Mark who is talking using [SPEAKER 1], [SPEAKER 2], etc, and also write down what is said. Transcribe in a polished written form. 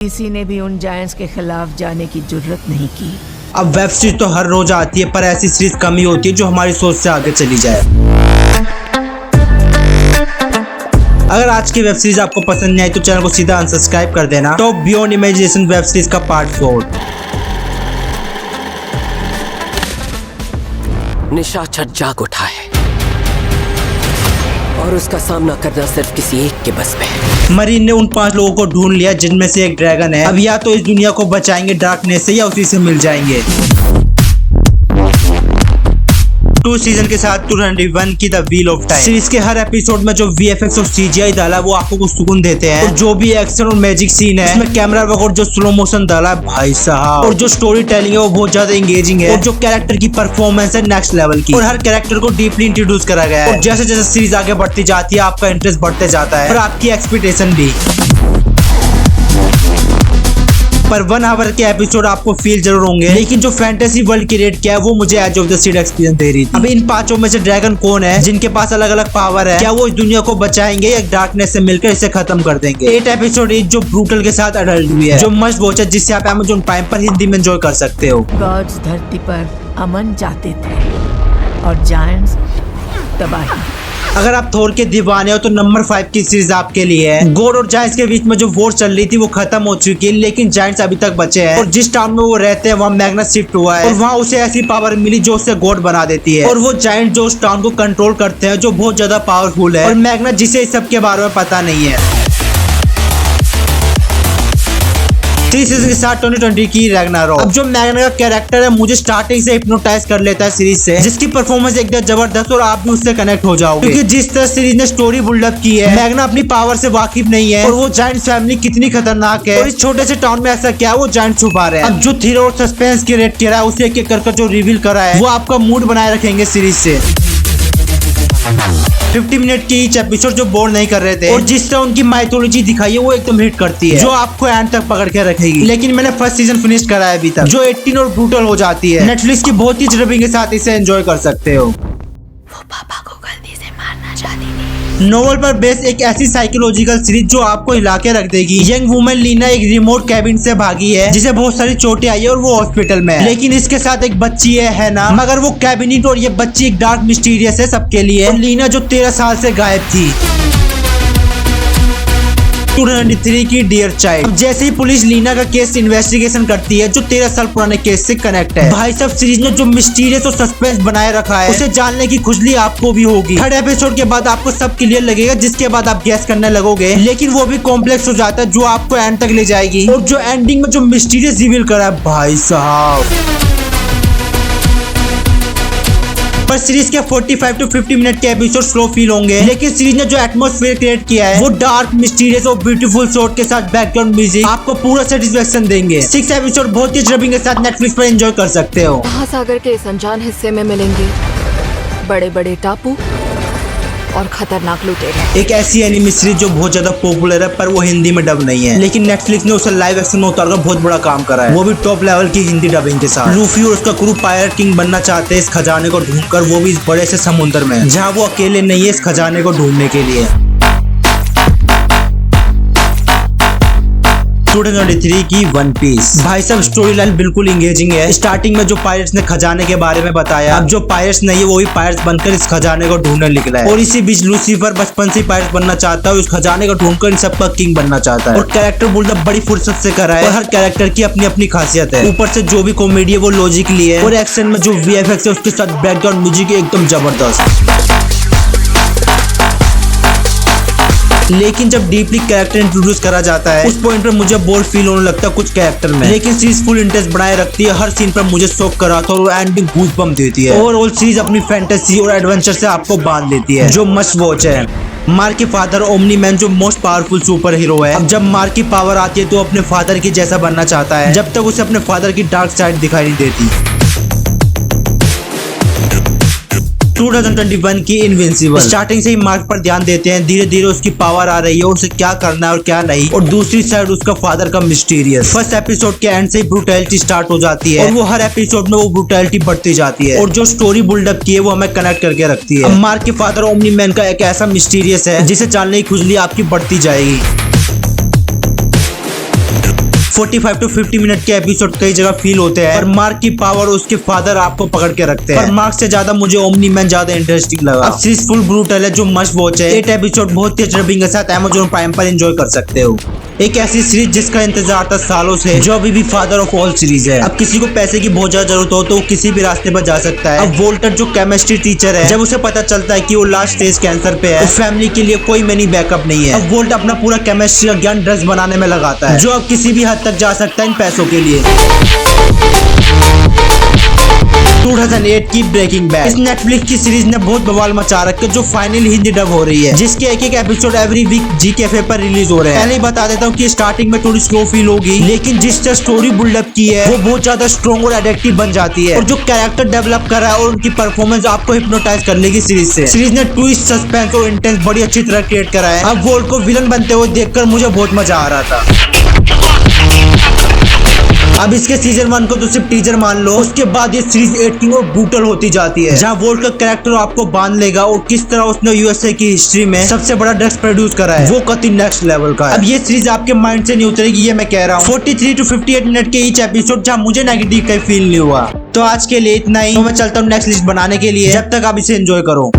[SPEAKER 1] किसी ने भी उन जायंट्स के खिलाफ जाने की जुर्रत नहीं की।
[SPEAKER 2] अब वेब सीरीज तो हर रोज आती है, पर ऐसी सीरीज कम ही होती है जो हमारी सोच से आगे चली जाए। अगर आज की वेब सीरीज आपको पसंद नहीं आई तो चैनल को सीधा अनसब्सक्राइब कर देना। तो बियॉन्ड इमेजिनेशन वेब सीरीज का पार्ट 4।
[SPEAKER 3] निशाचर जाग उठा है और उसका सामना करना सिर्फ किसी एक के बस में है।
[SPEAKER 2] मरीन ने उन 5 लोगों को ढूंढ लिया जिनमें से एक ड्रैगन है। अब या तो इस दुनिया को बचाएंगे डार्कनेस से या उसी से मिल जाएंगे। 2 सीजन के साथ 201 की the wheel of time series के हर एपिसोड में जो VFX और CGI डाला वो आपको कुछ सुकून देते हैं। और जो भी एक्शन और मैजिक सीन है इसमें कैमरा वर्क और जो स्लो मोशन डाला है भाई साहब, और जो स्टोरी टेलिंग है वो बहुत ज्यादा एंगेजिंग है। और जो कैरेक्टर की परफॉर्मेंस है नेक्स्ट लेवल की, और हर कैरेक्टर को डीपली इंट्रोड्यूस करा गया है। और जैसे जैसे सीरीज आगे बढ़ती जाती है आपका इंटरेस्ट बढ़ते जाता है और आपकी एक्सपेक्टेशन भी। पर 1 आवर के एपिसोड आपको फील जरूर होंगे, लेकिन जो फैंटेसी वर्ल्ड की रेट क्या है वो मुझे edge of the seat experience दे रही थी। अब इन 5 में से ड्रैगन कौन है जिनके पास अलग अलग पावर है? क्या वो इस दुनिया को बचाएंगे या डार्कनेस से मिलकर इसे खत्म कर देंगे? 8 एपिसोड जो ब्रूटल के साथ अडल्ट भी है, जो मस्ट वॉच है, जिससे आप Amazon प्राइम पर हिंदी में एंजॉय कर सकते हो।
[SPEAKER 1] गॉड्स धरती पर अमन चाहते थे और जायंट्स तबाही।
[SPEAKER 2] अगर आप थोर के दीवाने हो तो नंबर 5 की सीरीज आपके लिए है। गॉड और जायंट्स के बीच में जो वॉर चल रही थी वो खत्म हो चुकी है, लेकिन जायंट्स अभी तक बचे हैं। और जिस टाउन में वो रहते हैं वहाँ मैग्नस शिफ्ट हुआ है और वहाँ उसे ऐसी पावर मिली जो उसे गॉड बना देती है। और वो जायंट जो उस टाउन को कंट्रोल करते हैं जो बहुत ज्यादा पावरफुल है, और मैग्नस जिसे इस सब के बारे में पता नहीं है। 3 सीजन के साथ 2020 की रैग्नारोक। अब जो मैग्ना का कैरेक्टर है मुझे स्टार्टिंग से हिप्नोटाइज कर लेता है सीरीज से, जिसकी परफॉर्मेंस एकदम जबरदस्त और आप भी उससे कनेक्ट हो जाओगे। क्योंकि जिस तरह सीरीज ने स्टोरी बिल्डअप की है, मैग्ना अपनी पावर से वाकिफ नहीं है और वो जायंट फैमिली कितनी खतरनाक है और इस छोटे से टाउन में ऐसा क्या है वो जायंट छुपा रहे हैं। अब जो थ्रिल और सस्पेंस क्रिएट किया है उसे एक एक कर जो रिवील करा है वो आपका मूड बनाए रखेंगे सीरीज से। 50 मिनट की ईच एपिसोड जो बोर नहीं कर रहे थे, और जिस तरह उनकी माइथोलॉजी दिखाई है वो एकदम हिट करती है, जो आपको एंड तक पकड़ के रखेगी। लेकिन मैंने फर्स्ट सीजन फिनिश करा है अभी तक, जो 18 और ब्रूटल हो जाती है। नेटफ्लिक्स की बहुत ही डबिंग के साथ इसे एंजॉय कर सकते हो।
[SPEAKER 1] वो पापा को गलती से मारना चाहती थी।
[SPEAKER 2] नोवेल पर बेस्ड एक ऐसी साइकोलॉजिकल सीरीज जो आपको हिला के रख देगी। यंग वुमेन लीना एक रिमोट कैबिन से भागी है जिसे बहुत सारी चोटें आई है और वो हॉस्पिटल में है, लेकिन इसके साथ एक बच्ची है ना, मगर वो कैबिनेट और ये बच्ची एक डार्क मिस्टीरियस है सबके लिए। और लीना जो 13 साल से गायब थी। 293 की डियर चाइल्ड। अब जैसे ही पुलिस लीना का केस इन्वेस्टिगेशन करती है जो 13 साल पुराने केस से कनेक्ट है, भाई साहब सीरीज ने जो मिस्टीरियस और सस्पेंस बनाए रखा है उसे जानने की खुजली आपको भी होगी। 3rd एपिसोड के बाद आपको सब क्लियर लगेगा, जिसके बाद आप गैस करने लगोगे, लेकिन वो भी कॉम्प्लेक्स हो जाता है जो आपको एंड तक ले जाएगी। और जो एंडिंग में जो मिस्टीरियस रिवील करा है भाई साहब। पर सीरीज के 45 to 50 मिनट के एपिसोड स्लो फील होंगे, लेकिन सीरीज ने जो एटमॉस्फेयर क्रिएट किया है वो डार्क मिस्टीरियस और ब्यूटीफुल शॉट के साथ बैकग्राउंड म्यूजिक आपको पूरा सेटिस्फेक्शन देंगे। 6 एपिसोड बहुत ही डबिंग के साथ नेटफ्लिक्स पर एंजॉय कर सकते हो।
[SPEAKER 4] महासागर के इस अनजान हिस्से में मिलेंगे बड़े बड़े टापू और खतरनाक लुटेरे।
[SPEAKER 2] एक ऐसी एनिमे सीरीज जो बहुत ज्यादा पॉपुलर है पर वो हिंदी में डब नहीं है, लेकिन नेटफ्लिक्स ने उसे लाइव एक्शन में उतारकर बहुत बड़ा काम करा है, वो भी टॉप लेवल की हिंदी डबिंग के साथ। लूफी और उसका क्रू पायरेट किंग बनना चाहते हैं इस खजाने को ढूंढकर, वो भी इस बड़े से समुद्र में जहाँ वो अकेले नहीं है इस खजाने को ढूंढने के लिए। 223 की वन पीस। भाई साहब स्टोरी लाइन बिल्कुल इंगेजिंग है। स्टार्टिंग में जो पायरेट्स ने खजाने के बारे में बताया, अब जो पायरेट्स नहीं है वो भी पायरेट्स बनकर इस खजाने को ढूंढने निकला है। और इसी बीच लूसीफर बचपन से पायरेट्स बनना चाहता है, उस खजाने को ढूंढकर इन सबका किंग बनना चाहता है। और कैरेक्टर बिल्डअप बड़ी फुर्सत से करा है और हर कैरेक्टर की अपनी अपनी खासियत है। ऊपर से जो भी कॉमेडी है वो लॉजिकली है, और एक्शन में जो VFX है उसके साथ बैकग्राउंड म्यूजिक एकदम जबरदस्त। लेकिन जब डीपली कैरेक्टर इंट्रोड्यूस करा जाता है उस पॉइंट पर मुझे बोर फील होने लगता है कुछ कैरेक्टर में, लेकिन सीरीज फुल इंटरेस्ट बनाए रखती है। हर सीन पर मुझे शॉक कराता है और एंडिंग गूज़बम्प देती है। ओवरऑल सीरीज अपनी फैंटेसी और एडवेंचर से आपको बांध लेती है, जो मस्ट वॉच है। मार्क के फादर ओमनी मैन जो मोस्ट पावरफुल सुपर हीरो है, अब जब मार्क की पावर आती है तो अपने फादर की जैसा बनना चाहता है, जब तक उसे अपने फादर की डार्क साइड दिखाई नहीं देती। 2021 की इनविंसिबल। स्टार्टिंग से ही मार्क पर ध्यान देते हैं, धीरे धीरे उसकी पावर आ रही है, उसे क्या करना है और क्या नहीं। और दूसरी साइड उसका फादर का मिस्टीरियस। फर्स्ट एपिसोड के एंड से ही ब्रूटैलिटी स्टार्ट हो जाती है और वो हर एपिसोड में वो ब्रूटैलिटी बढ़ती जाती है। और जो स्टोरी बिल्डअप की है वो हमें कनेक्ट करके रखती है। मार्क के फादर ओमनी मैन का एक ऐसा मिस्टीरियस है जिसे जानने की खुजली आपकी बढ़ती जाएगी। 45 to 50 मिनट के एपिसोड कई जगह फील होते हैं, पर मार्क की पावर और उसके फादर आपको पकड़ के रखते हैं। पर मार्क से ज्यादा मुझे ओमनी मैन ज्यादा इंटरेस्टिंग लगा। अब सीरीज फुल ब्रूटल है जो मस्ट वॉच है। 8 एपिसोड बहुत तेज रबिंग के साथ Amazon प्राइम पर एंजॉय कर सकते हो। एक ऐसी सीरीज जिसका इंतजार था सालों से, जो अभी भी फादर ऑफ ऑल सीरीज है। अब किसी को पैसे की बहुत ज्यादा जरूरत हो तो वो किसी भी रास्ते पर जा सकता है। अब वोल्टर जो केमिस्ट्री टीचर है, जब उसे पता चलता है कि वो लास्ट स्टेज कैंसर पे है, तो फैमिली के लिए कोई मनी बैकअप नहीं है। अब वोल्ट अपना पूरा केमिस्ट्री का ज्ञान ड्रग्स बनाने में लगाता है, जो अब किसी भी हद तक जा सकता है इन पैसों के लिए। 2008 की ब्रेकिंग बैड। इस नेटफ्लिक्स की सीरीज ने बहुत बवाल मचा रखा है, जो फाइनल हिंदी डब हो रही है, जिसके एक एपिसोड एवरी वीक जी कैफे पर रिलीज हो रहे हैं। पहले ही बता देता हूँ कि स्टार्टिंग में थोड़ी स्लो फील होगी, लेकिन जिस तरह स्टोरी बिल्डअप की है वो बहुत ज्यादा स्ट्रॉन्ग और एडिक्टिव बन जाती है। और जो कैरेक्टर डेवलप कर रहा है और उनकी परफॉर्मेंस आपको हिप्नोटाइज कर लेगी सीरीज से। सीरीज ने ट्विस्ट, सस्पेंस और इंटेंस बड़ी अच्छी तरह क्रिएट करा है। अब वोल्ट को विलन बनते हुए देखकर मुझे बहुत मजा आ रहा था। अब इसके सीजन 1 को तो सिर्फ टीजर मान लो, उसके बाद ये सीरीज 18 और ब्रूटल होती जाती है, जहां वोल्ट का कैरेक्टर आपको बांध लेगा और किस तरह उसने यूएसए की हिस्ट्री में सबसे बड़ा ड्रग्स प्रोड्यूस करा है, वो कति नेक्स्ट लेवल का है। अब ये सीरीज आपके माइंड से नहीं उतरेगी, ये मैं कह रहा हूँ। 43 to 58 मिनट के ईच एपिसोड, जहां मुझे नेगेटिव कहीं फील नहीं हुआ। तो आज के लिए इतना ही। तो मैं चलता हूँ नेक्स्ट लिस्ट बनाने के लिए, जब तक आप इसे एंजॉय करो।